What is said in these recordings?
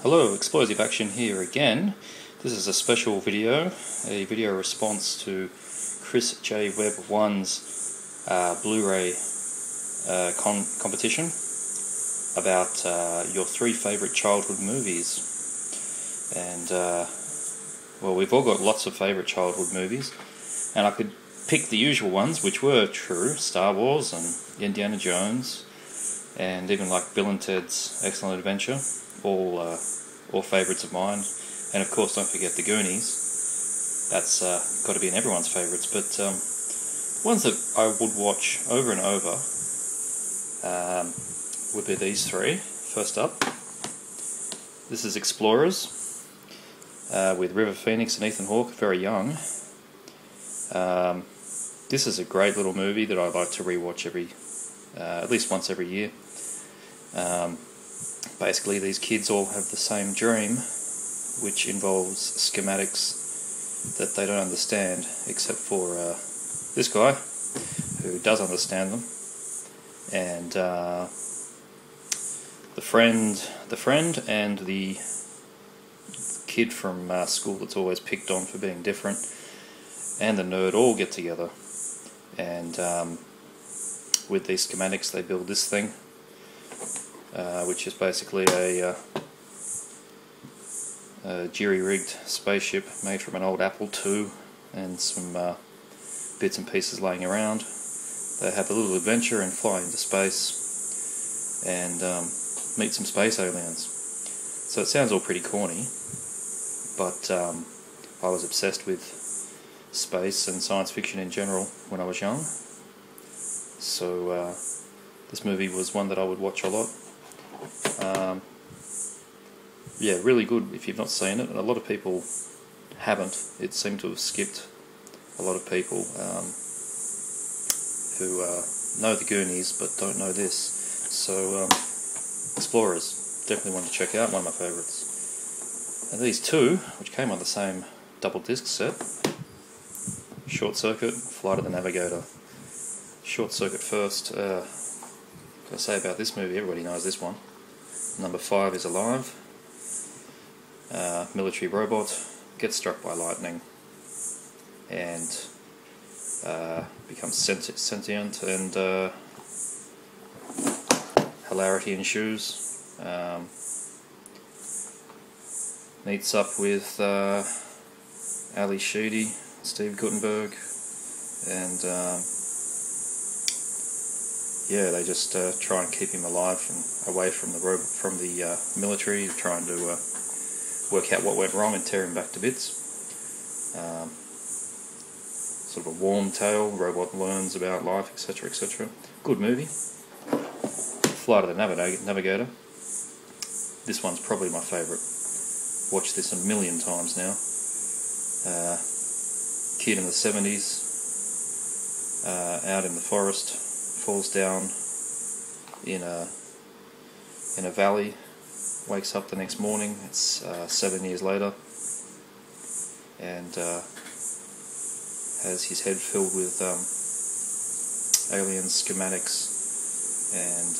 Hello, Explosive Action here again. This is a special video, a video response to chrisjwebb1's Bluray competition about your 3 favourite childhood movies. And, well, we've all got lots of favourite childhood movies, and I could pick the usual ones, which were true, Star Wars and Indiana Jones, and even like Bill and Ted's Excellent Adventure, all favourites of mine. And of course, don't forget the Goonies. That's got to be in everyone's favourites. But ones that I would watch over and over would be these 3. First up, this is Explorers with River Phoenix and Ethan Hawke, very young. This is a great little movie that I like to rewatch at least once every year. Basically, these kids all have the same dream, which involves schematics that they don't understand, except for this guy, who does understand them, and the friend and the kid from school that's always picked on for being different, and the nerd all get together, and with these schematics they build this thing. Which is basically a jury-rigged spaceship made from an old Apple II and some bits and pieces laying around. They have a little adventure and fly into space and meet some space aliens. So it sounds all pretty corny, but I was obsessed with space and science fiction in general when I was young. So this movie was one that I would watch a lot. Yeah, really good if you've not seen it, and a lot of people haven't. It seemed to have skipped a lot of people who know the Goonies but don't know this. So Explorers, definitely one to check out, one of my favourites. And these 2, which came on the same double disc set, Short Circuit, Flight of the Navigator. Short Circuit first. What can I say about this movie? Everybody knows this one. Number 5 is alive. Military robot gets struck by lightning and becomes sentient, and hilarity ensues. Meets up with Ali Sheedy, Steve Guttenberg, and yeah, they just try and keep him alive away from the military, trying to work out what went wrong and tear him back to bits. Sort of a warm tale, robot learns about life, etc., etc. Good movie. Flight of the Navigator. This one's probably my favourite. Watched this a million times now. Kid in the 70s, out in the forest, falls down in a valley, wakes up the next morning. It's 7 years later, and has his head filled with alien schematics, and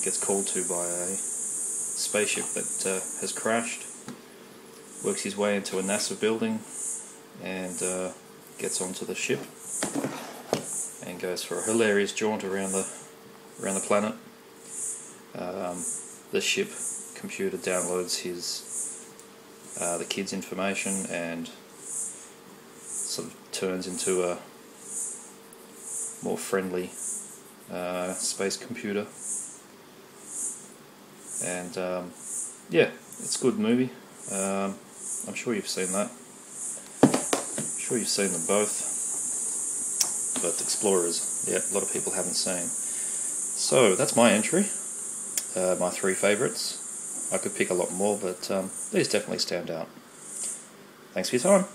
gets called to by a spaceship that has crashed. Works his way into a NASA building and gets onto the ship and goes for a hilarious jaunt around the planet. The ship computer downloads the kid's information and sort of turns into a more friendly space computer. And yeah, it's a good movie. I'm sure you've seen that. I'm sure you've seen them both. But Explorers, yeah, a lot of people haven't seen. So that's my entry, my 3 favourites. I could pick a lot more, but these definitely stand out. Thanks for your time.